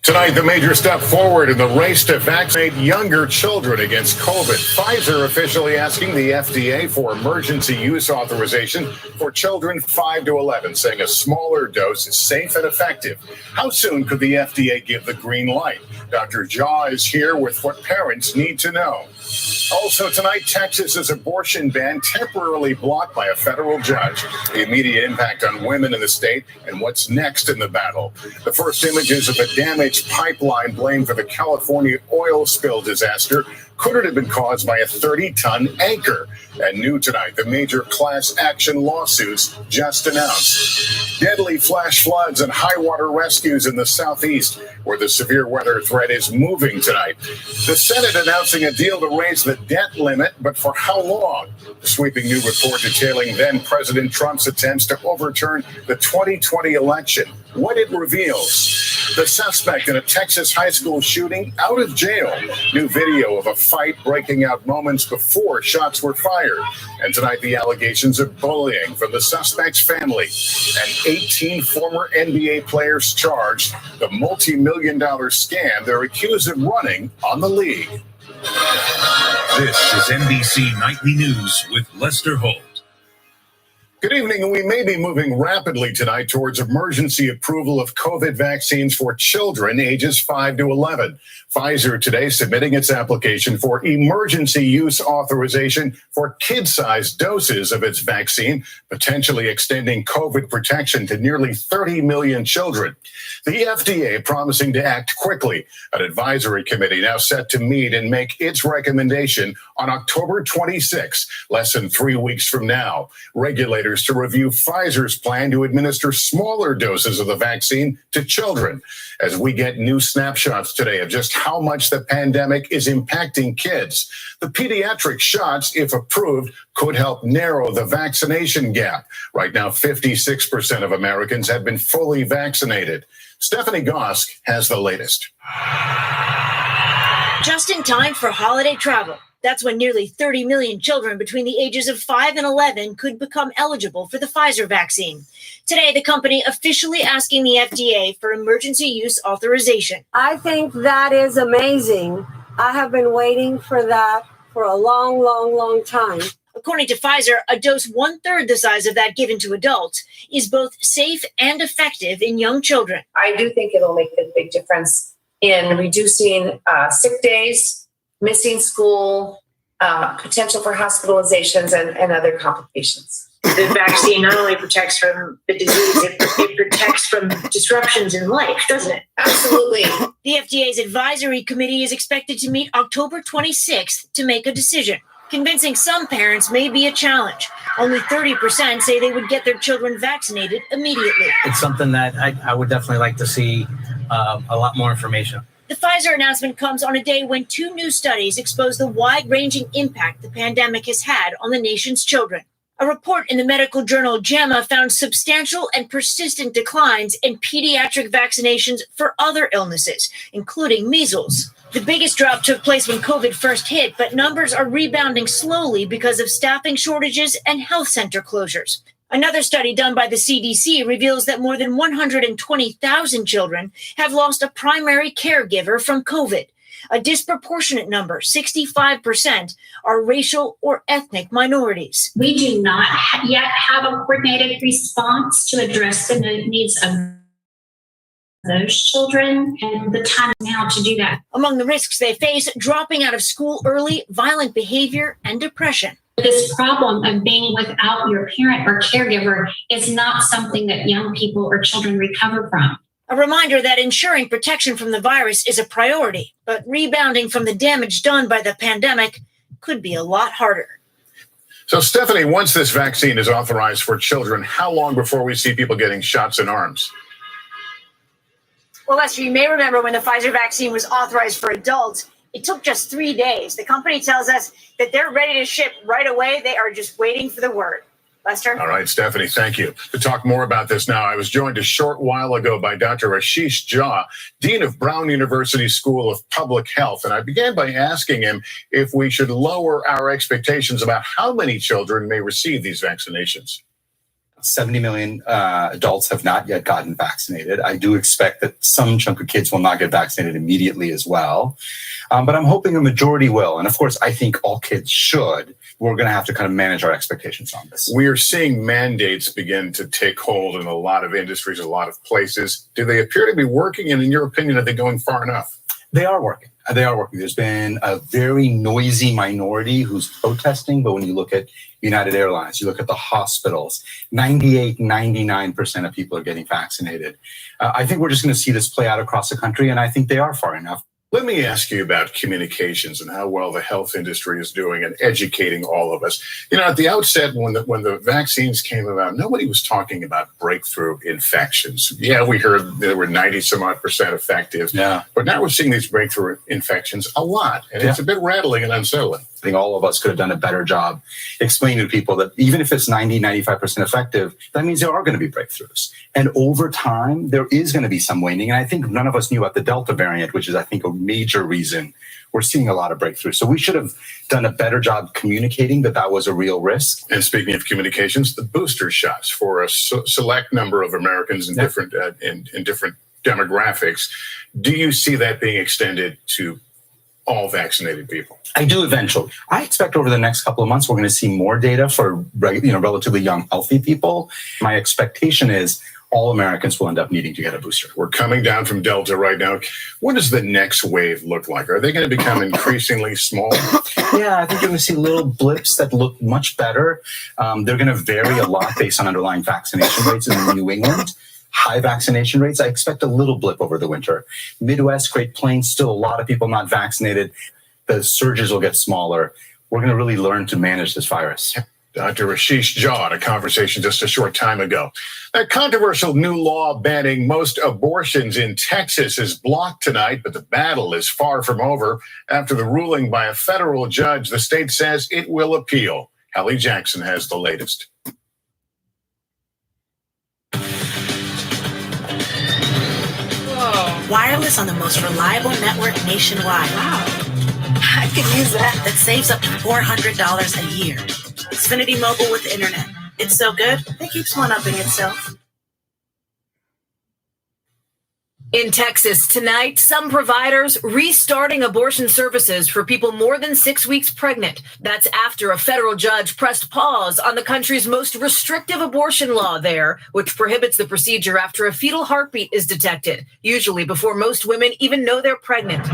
Tonight, the major step forward in the race to vaccinate younger children against COVID. Pfizer officially asking the FDA for emergency use authorization for children 5 to 11, saying a smaller dose is safe and effective. How soon could the FDA give the green light? Dr. Jha is here with what parents need to know. Also tonight, Texas's abortion ban temporarily blocked by a federal judge. The immediate impact on women in the state and what's next in the battle. The first images of a damaged pipeline blamed for the California oil spill disaster. Could it have been caused by a 30-ton anchor? And new tonight, the major class action lawsuits just announced. Deadly flash floods and high water rescues in the southeast, where the severe weather threat is moving tonight. The Senate announcing a deal to raise the debt limit, but for how long? A sweeping new report detailing then President Trump's attempts to overturn the 2020 election. What it reveals. The suspect in a Texas high school shooting out of jail. New video of a fight breaking out moments before shots were fired. And tonight, the allegations of bullying from the suspect's family. And 18 former NBA players charged. The multi-million-dollar scam they're accused of running on the league. This is NBC Nightly News with Lester Holt. Good evening. We may be moving rapidly tonight towards emergency approval of COVID vaccines for children ages 5 to 11. Pfizer today submitting its application for emergency use authorization for kid-sized doses of its vaccine, potentially extending COVID protection to nearly 30 million children. The FDA promising to act quickly. An advisory committee now set to meet and make its recommendation on October 26, less than 3 weeks from now. Regulators to review Pfizer's plan to administer smaller doses of the vaccine to children, as we get new snapshots today of just how much the pandemic is impacting kids. The pediatric shots, if approved, could help narrow the vaccination gap. Right now, 56% of Americans have been fully vaccinated. Stephanie Gosk has the latest. Just in time for holiday travel. That's when nearly 30 million children between the ages of 5 and 11 could become eligible for the Pfizer vaccine. Today, the company officially asking the FDA for emergency use authorization. I think that is amazing. I have been waiting for that for a long time. According to Pfizer, a dose 1/3 the size of that given to adults is both safe and effective in young children. I do think it'll make a big difference in reducing sick days, missing school, potential for hospitalizations and other complications. The vaccine not only protects from the disease, it protects from disruptions in life, doesn't it? Absolutely. The FDA's advisory committee is expected to meet October 26th to make a decision. Convincing some parents may be a challenge. Only 30% say they would get their children vaccinated immediately. It's something that I would definitely like to see a lot more information. The Pfizer announcement comes on a day when 2 new studies expose the wide-ranging impact the pandemic has had on the nation's children. A report in the medical journal JAMA found substantial and persistent declines in pediatric vaccinations for other illnesses, including measles. The biggest drop took place when COVID first hit, but numbers are rebounding slowly because of staffing shortages and health center closures. Another study done by the CDC reveals that more than 120,000 children have lost a primary caregiver from COVID. A disproportionate number, 65%, are racial or ethnic minorities. We do not yet have a coordinated response to address the needs of those children, and the time is now to do that. Among the risks they face, dropping out of school early, violent behavior, and depression. This problem of being without your parent or caregiver is not something that young people or children recover from. A reminder that ensuring protection from the virus is a priority, but rebounding from the damage done by the pandemic could be a lot harder. So, Stephanie, once this vaccine is authorized for children, how long before we see people getting shots in arms? Well, Lester, you may remember when the Pfizer vaccine was authorized for adults, it took just 3 days. The company tells us that they're ready to ship right away. They are just waiting for the word. Lester? All right, Stephanie, thank you. To talk more about this now, I was joined a short while ago by Dr. Ashish Jha, Dean of Brown University School of Public Health. And I began by asking him if we should lower our expectations about how many children may receive these vaccinations. 70 million adults have not yet gotten vaccinated. I do expect that some chunk of kids will not get vaccinated immediately as well. But I'm hoping a majority will. And of course, I think all kids should. We're going to have to kind of manage our expectations on this. We are seeing mandates begin to take hold in a lot of industries, a lot of places. Do they appear to be working? And in your opinion, are they going far enough? They are working. They are working. There's been a very noisy minority who's protesting. But when you look at United Airlines, you look at the hospitals, 98, 99% of people are getting vaccinated. I think we're just going to see this play out across the country. And I think they are far enough. Let me ask you about communications and how well the health industry is doing and educating all of us. You know, at the outset, when the vaccines came about, nobody was talking about breakthrough infections. Yeah, we heard there were 90-some-odd% effective. Yeah. But now we're seeing these breakthrough infections a lot. And it's a bit rattling and unsettling. I think all of us could have done a better job explaining to people that even if it's 90, 95% effective, that means there are going to be breakthroughs. And over time, there is going to be some waning. And I think none of us knew about the Delta variant, which is, I think, a major reason we're seeing a lot of breakthroughs. So we should have done a better job communicating that that was a real risk. And speaking of communications, the booster shots for a select number of Americans in different in different demographics. Do you see that being extended to all vaccinated people? I do eventually. I expect over the next couple of months, we're going to see more data for relatively young, healthy people. My expectation is all Americans will end up needing to get a booster. We're coming down from Delta right now. What does the next wave look like? Are they going to become increasingly small? Yeah, I think you're going to see little blips that look much better. They're going to vary a lot based on underlying vaccination rates in New England. High vaccination rates, I expect a little blip over the winter. Midwest, Great Plains, still a lot of people not vaccinated. The surges will get smaller. We're going to really learn to manage this virus. Dr. Ashish Jha had a conversation just a short time ago. A controversial new law banning most abortions in Texas is blocked tonight, but the battle is far from over. After the ruling by a federal judge, the state says it will appeal. Hallie Jackson has the latest. Wireless on the most reliable network nationwide. Wow. I could use that. That saves up to $400 a year. Xfinity Mobile with internet. It's so good, it keeps one-upping itself. In Texas tonight, some providers restarting abortion services for people more than 6 weeks pregnant. That's after a federal judge pressed pause on the country's most restrictive abortion law there, which prohibits the procedure after a fetal heartbeat is detected, usually before most women even know they're pregnant.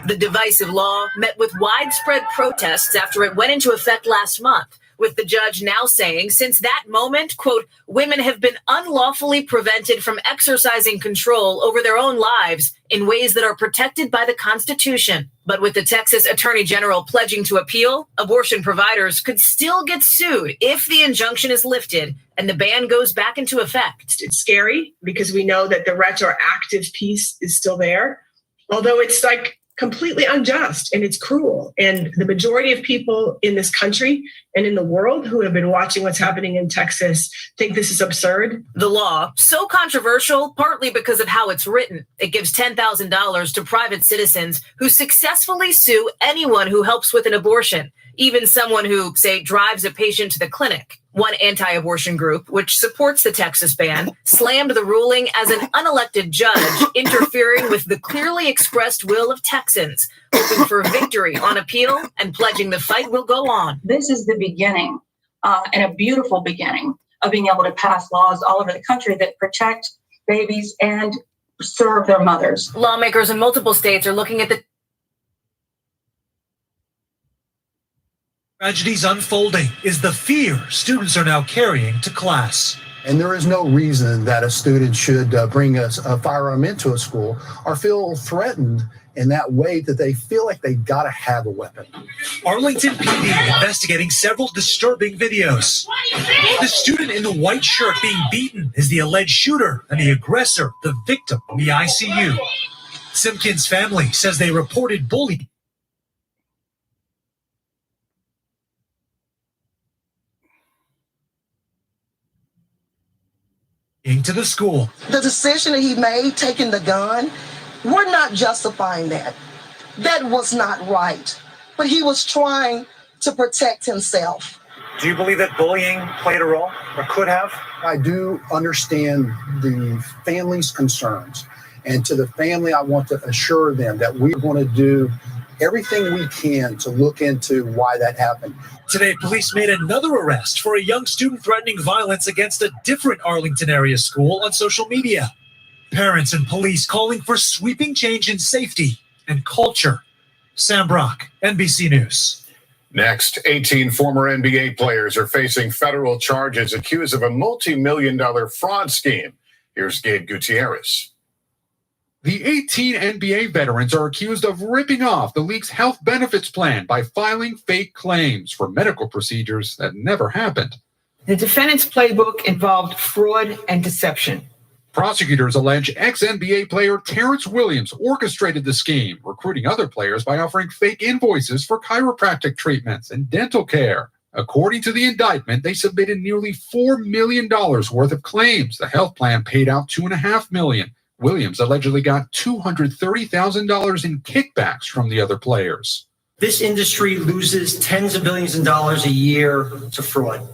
The divisive law met with widespread protests after it went into effect last month, with the judge now saying since that moment, quote, women have been unlawfully prevented from exercising control over their own lives in ways that are protected by the Constitution. But with the Texas Attorney General pledging to appeal, abortion providers could still get sued if the injunction is lifted and the ban goes back into effect. It's scary because we know that the retroactive piece is still there, although it's like completely unjust and it's cruel. And the majority of people in this country and in the world who have been watching what's happening in Texas think this is absurd. The law, so controversial, partly because of how it's written. It gives $10,000 to private citizens who successfully sue anyone who helps with an abortion, even someone who, say, drives a patient to the clinic. One anti-abortion group, which supports the Texas ban, slammed the ruling as an unelected judge interfering with the clearly expressed will of Texans, hoping for victory on appeal and pledging the fight will go on. This is the beginning, and a beautiful beginning, of being able to pass laws all over the country that protect babies and serve their mothers. Lawmakers in multiple states are looking at the tragedies unfolding is the fear students are now carrying to class. And there is no reason that a student should bring a firearm into a school or feel threatened in that way that they feel like they gotta have a weapon. Arlington PD investigating several disturbing videos. The student in the white shirt being beaten is the alleged shooter and the aggressor, the victim in the ICU. Simpkins' family says they reported bullying. Into the school. The decision that he made, taking the gun, we're not justifying that. That was not right. But he was trying to protect himself. Do you believe that bullying played a role or could have? I do understand the family's concerns. And to the family, I want to assure them that we're going to do everything we can to look into why that happened. Today, police made another arrest for a young student threatening violence against a different Arlington area school on social media. Parents and police calling for sweeping change in safety and culture. Sam Brock, NBC News. Next, 18 former NBA players are facing federal charges accused of a multi-million-dollar fraud scheme. Here's Gabe Gutierrez. The 18 NBA veterans are accused of ripping off the league's health benefits plan by filing fake claims for medical procedures that never happened. The defendant's playbook involved fraud and deception. Prosecutors allege ex-NBA player Terrence Williams orchestrated the scheme, recruiting other players by offering fake invoices for chiropractic treatments and dental care. According to the indictment, they submitted nearly $4 million worth of claims. The health plan paid out $2.5 million. Williams allegedly got $230,000 in kickbacks from the other players. This industry loses tens of billions of dollars a year to fraud.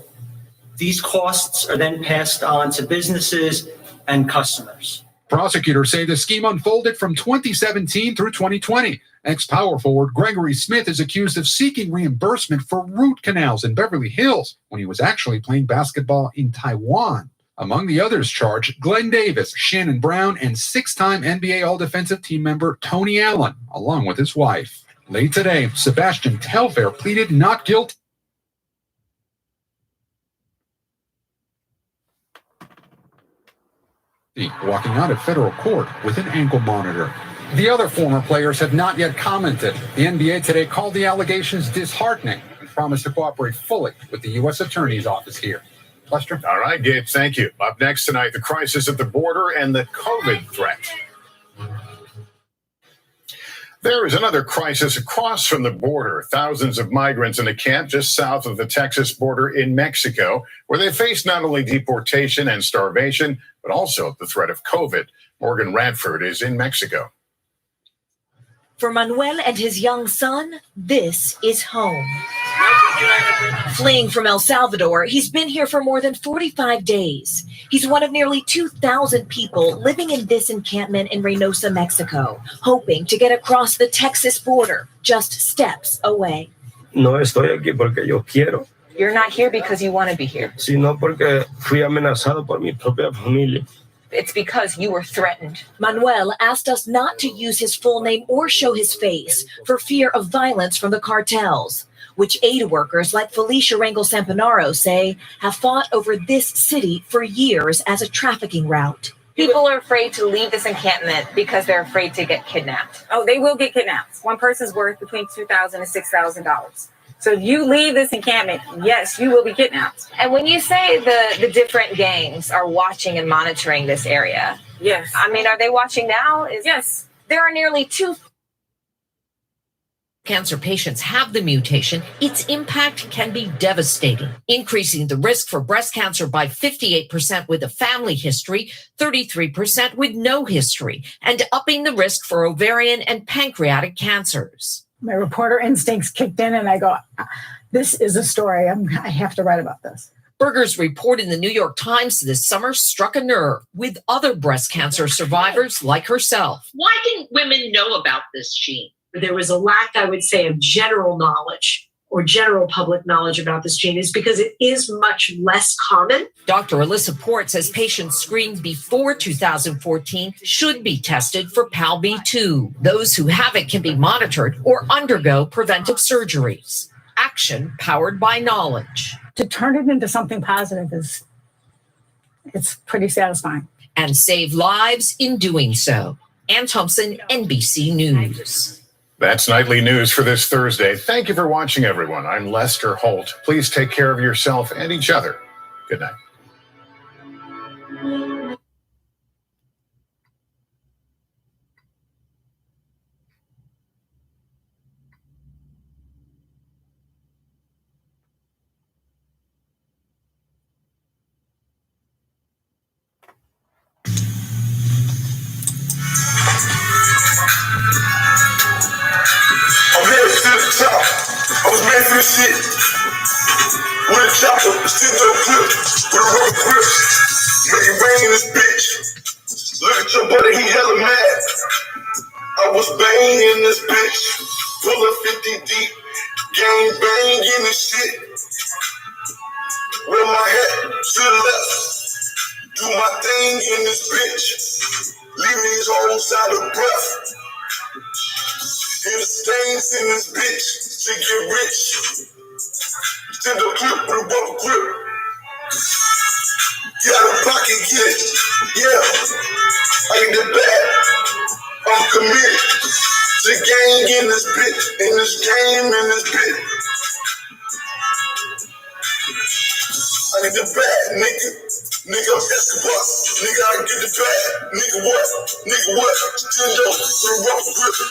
These costs are then passed on to businesses and customers. Prosecutors say the scheme unfolded from 2017 through 2020. Ex-power forward Gregory Smith is accused of seeking reimbursement for root canals in Beverly Hills when he was actually playing basketball in Taiwan. Among the others charged, Glenn Davis, Shannon Brown, and six-time NBA All-Defensive Team member Tony Allen, along with his wife. Late today, Sebastian Telfair pleaded not guilty. Walking out of federal court with an ankle monitor. The other former players have not yet commented. The NBA today called the allegations disheartening and promised to cooperate fully with the U.S. Attorney's Office here. Lester? All right, Gabe, thank you. Up next tonight, the crisis at the border and the COVID threat. There is another crisis across from the border. Thousands of migrants in a camp just south of the Texas border in Mexico, where they face not only deportation and starvation, but also the threat of COVID. Morgan Radford is in Mexico. For Manuel and his young son, this is home. Fleeing from El Salvador, he's been here for more than 45 days. He's one of nearly 2,000 people living in this encampment in Reynosa, Mexico, hoping to get across the Texas border, just steps away. No estoy aquí porque yo quiero, You're not here because you want to be here. sino porque fui amenazado por mi propia familia. It's because you were threatened. Manuel asked us not to use his full name or show his face for fear of violence from the cartels, which aid workers like Felicia Rangel Sampanaro say have fought over this city for years as a trafficking route. People are afraid to leave this encampment because they're afraid to get kidnapped. Oh, they will get kidnapped. One person's worth between $2,000 and $6,000. So if you leave this encampment, yes, you will be kidnapped. And when you say the different gangs are watching and monitoring this area, yes. I mean, are they watching now? Yes. There are nearly 2 cancer patients have the mutation, its impact can be devastating, increasing the risk for breast cancer by 58% with a family history, 33% with no history, and upping the risk for ovarian and pancreatic cancers. My reporter instincts kicked in and I go, this is a story. I have to write about this. Berger's report in the New York Times this summer struck a nerve with other breast cancer survivors like herself. Why didn't women know about this gene? There was a lack, I would say, of general knowledge or general public knowledge about this gene is because it is much less common. Dr. Alyssa Port says patients screened before 2014 should be tested for PALB2. Those who have it can be monitored or undergo preventive surgeries. Action powered by knowledge. To turn it into something positive it's pretty satisfying. And save lives in doing so. Ann Thompson, NBC News. That's Nightly News for this Thursday. Thank you for watching, everyone. I'm Lester Holt. Please take care of yourself and each other. Good night. I'm headed to the top. I was made for this shit. with a chopper, still no clip, with a rubber grip. Make it rain in this bitch. Look at your buddy, he hella mad. I was banging this bitch. Pull a 50 deep. Gang bang in this shit. With my head to the left. Do my thing in this bitch. Leave these hoes out of breath. Hear the stains in this bitch. She get rich. Send a clip with a rubber grip. Get out of pocket, get it. Yeah. I need the bag. I'm committed. The gang in this bitch. In this game, in this bitch. I need the bag, nigga. Nigga, I'm Escobar. Nigga, I get the bag. Nigga, what? Nigga, what? Stand up with a rubber grip.